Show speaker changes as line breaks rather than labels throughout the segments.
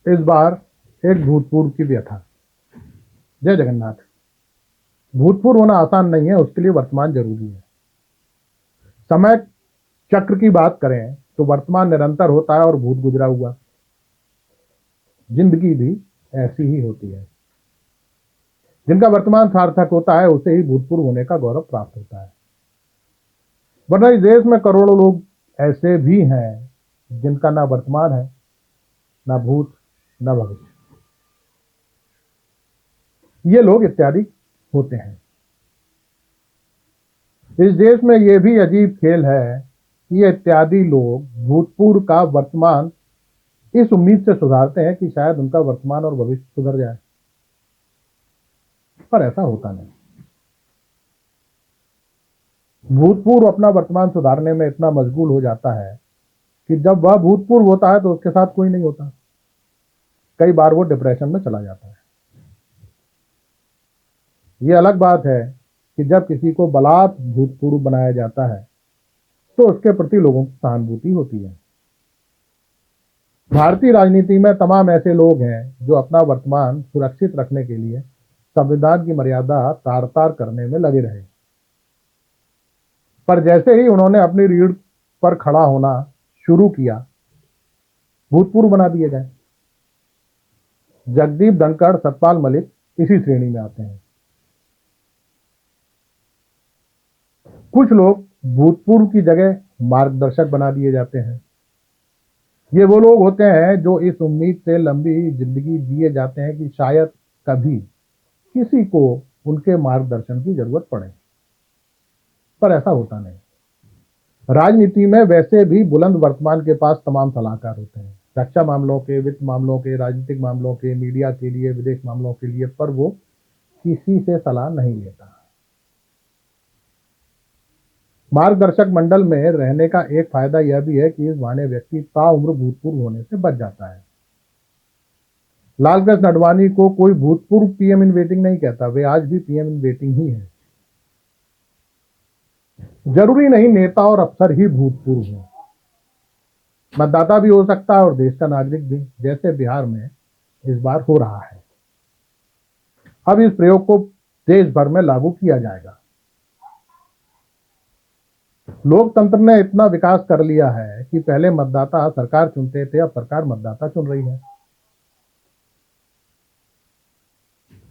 इस बार एक भूतपूर्व की व्यथा। जय जगन्नाथ। भूतपूर्व होना आसान नहीं है, उसके लिए वर्तमान जरूरी है। समय चक्र की बात करें तो वर्तमान निरंतर होता है और भूत गुजरा हुआ। जिंदगी भी ऐसी ही होती है। जिनका वर्तमान सार्थक होता है उसे ही भूतपूर्व होने का गौरव प्राप्त होता है। वरना इस देश में करोड़ों लोग ऐसे भी हैं जिनका ना वर्तमान है, ना भूत, ना भविष्य। ये लोग इत्यादि होते हैं। इस देश में यह भी अजीब खेल है कि ये इत्यादि लोग भूतपूर्व का वर्तमान इस उम्मीद से सुधारते हैं कि शायद उनका वर्तमान और भविष्य सुधर जाए, पर ऐसा होता नहीं। भूतपूर्व अपना वर्तमान सुधारने में इतना मशगूल हो जाता है कि जब वह भूतपूर्व होता है तो उसके साथ कोई नहीं होता। कई बार वो डिप्रेशन में चला जाता है। ये अलग बात है कि जब किसी को बलात् भूतपूर्व बनाया जाता है तो उसके प्रति लोगों की सहानुभूति होती है। भारतीय राजनीति में तमाम ऐसे लोग हैं जो अपना वर्तमान सुरक्षित रखने के लिए संविधान की मर्यादा तार तार करने में लगे रहे, पर जैसे ही उन्होंने अपनी रीढ़ पर खड़ा होना शुरू किया, भूतपूर्व बना दिए गए। जगदीप धनखड़, सतपाल मलिक इसी श्रेणी में आते हैं। कुछ लोग भूतपूर्व की जगह मार्गदर्शक बना दिए जाते हैं। ये वो लोग होते हैं जो इस उम्मीद से लंबी जिंदगी जिए जाते हैं कि शायद कभी किसी को उनके मार्गदर्शन की जरूरत पड़े, पर ऐसा होता नहीं। राजनीति में वैसे भी बुलंद वर्तमान के पास तमाम सलाहकार होते हैं, रक्षा मामलों के, वित्त मामलों के, राजनीतिक मामलों के, मीडिया के लिए, विदेश मामलों के लिए, पर वो किसी से सलाह नहीं लेता। मार्गदर्शक मंडल में रहने का एक फायदा यह भी है कि इस बहाने व्यक्ति ताउम्र भूतपूर्व होने से बच जाता है। लालकृष्ण आडवाणी को कोई भूतपूर्व पीएम इन वेटिंग नहीं कहता, वे आज भी पीएम इन वेटिंग ही है। जरूरी नहीं नेता और अफसर ही भूतपूर्व हो, मतदाता भी हो सकता है और देश का नागरिक भी, जैसे बिहार में इस बार हो रहा है। अब इस प्रयोग को देश भर में लागू किया जाएगा। लोकतंत्र ने इतना विकास कर लिया है कि पहले मतदाता सरकार चुनते थे, अब सरकार मतदाता चुन रही है।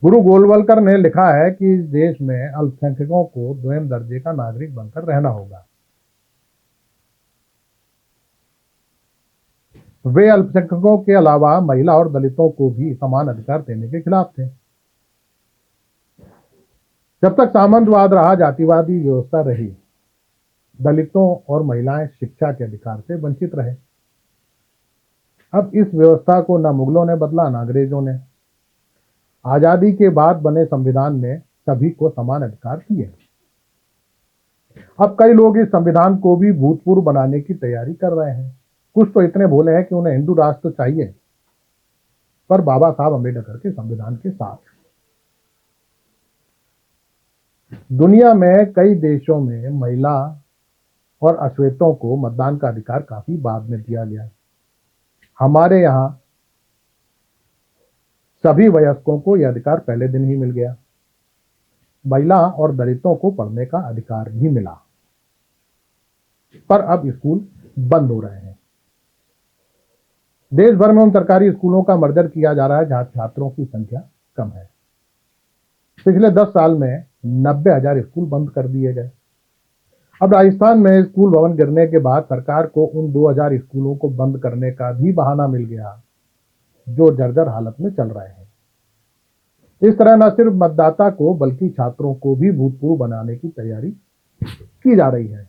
गुरु गोलवलकर ने लिखा है कि इस देश में अल्पसंख्यकों को द्वितीय दर्जे का नागरिक बनकर रहना होगा। वे अल्पसंख्यकों के अलावा महिला और दलितों को भी समान अधिकार देने के खिलाफ थे। जब तक सामंतवाद रहा, जातिवादी व्यवस्था रही, दलितों और महिलाएं शिक्षा के अधिकार से वंचित रहे। अब इस व्यवस्था को न मुगलों ने बदला, न अंग्रेजों ने। आजादी के बाद बने संविधान ने सभी को समान अधिकार दिए। अब कई लोग इस संविधान को भी भूतपूर्व बनाने की तैयारी कर रहे हैं। कुछ तो इतने भोले हैं कि उन्हें हिंदू राष्ट्र तो चाहिए, पर बाबा साहब अम्बेडकर के संविधान के साथ। दुनिया में कई देशों में महिला और अश्वेतों को मतदान का अधिकार काफी बाद में दिया गया। हमारे यहां सभी वयस्कों को यह अधिकार पहले दिन ही मिल गया। महिला और दलितों को पढ़ने का अधिकार भी मिला, पर अब स्कूल बंद हो रहे हैं। देश भर में उन सरकारी स्कूलों का मर्जर किया जा रहा है जहां छात्रों की संख्या कम है। पिछले 10 साल में 90,000 स्कूल बंद कर दिए गए। अब राजस्थान में स्कूल भवन गिरने के बाद सरकार को उन 2,000 स्कूलों को बंद करने का भी बहाना मिल गया जो जर्जर हालत में चल रहे हैं। इस तरह न सिर्फ मतदाता को बल्कि छात्रों को भी भूतपूर्व बनाने की तैयारी की जा रही है।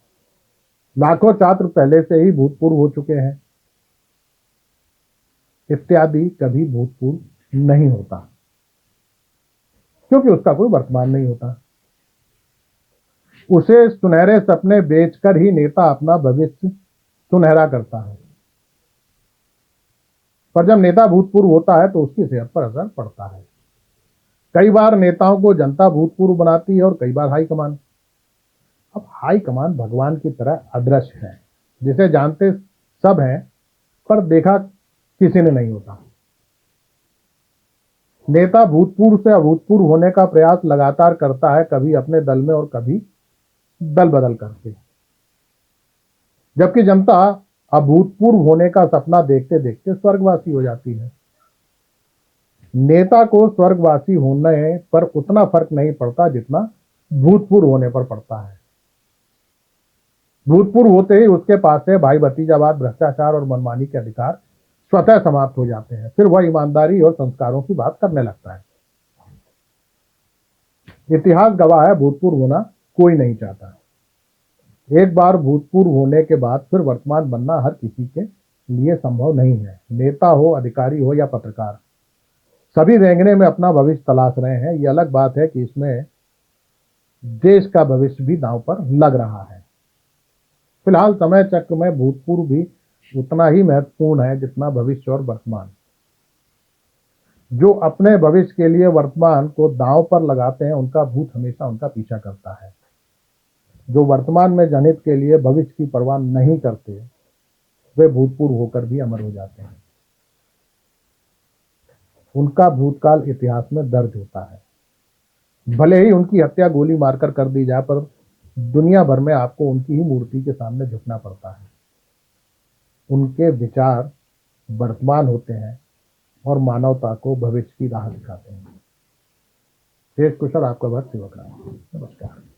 लाखों छात्र पहले से ही भूतपूर्व हो चुके हैं। इत्यादि कभी भूतपूर्व नहीं होता क्योंकि उसका कोई वर्तमान नहीं होता। उसे सुनहरे सपने बेचकर ही नेता अपना भविष्य सुनहरा करता है, पर जब नेता भूतपूर्व होता है तो उसकी सेहत पर असर पड़ता है। कई बार नेताओं को जनता भूतपूर्व बनाती है और कई बार हाईकमान। अब हाईकमान भगवान की तरह अदृश्य है, जिसे जानते सब हैं पर देखा किसी ने नहीं होता। नेता भूतपूर्व से अभूतपूर्व होने का प्रयास लगातार करता है, कभी अपने दल में और कभी दल बदल करके, जबकि जनता अभूतपूर्व होने का सपना देखते देखते स्वर्गवासी हो जाती है। नेता को स्वर्गवासी होने पर उतना फर्क नहीं पड़ता जितना भूतपूर्व होने पर पड़ता है। भूतपूर्व होते ही उसके पास से भाई भतीजावाद, भ्रष्टाचार और मनमानी के अधिकार स्वतः समाप्त हो जाते हैं। फिर वह ईमानदारी और संस्कारों की बात करने लगता है। इतिहास गवाह है, भूतपूर्व होना कोई नहीं चाहता। एक बार भूतपूर्व होने के बाद फिर वर्तमान बनना हर किसी के लिए संभव नहीं है। नेता हो, अधिकारी हो या पत्रकार, सभी रेंगने में अपना भविष्य तलाश रहे हैं। ये अलग बात है कि इसमें देश का भविष्य भी दांव पर लग रहा है। फिलहाल समय चक्र में भूतपूर्व भी उतना ही महत्वपूर्ण है जितना भविष्य और वर्तमान। जो अपने भविष्य के लिए वर्तमान को दांव पर लगाते हैं, उनका भूत हमेशा उनका पीछा करता है। जो वर्तमान में जनहित के लिए भविष्य की परवाह नहीं करते, वे भूतपूर्व होकर भी अमर हो जाते हैं। उनका भूतकाल इतिहास में दर्ज होता है। भले ही उनकी हत्या गोली मारकर कर दी जाए, पर दुनिया भर में आपको उनकी ही मूर्ति के सामने झुकना पड़ता है। उनके विचार वर्तमान होते हैं और मानवता को भविष्य की राह दिखाते हैं। शेष कुशल आपका भक्त सेवक रहा। नमस्कार।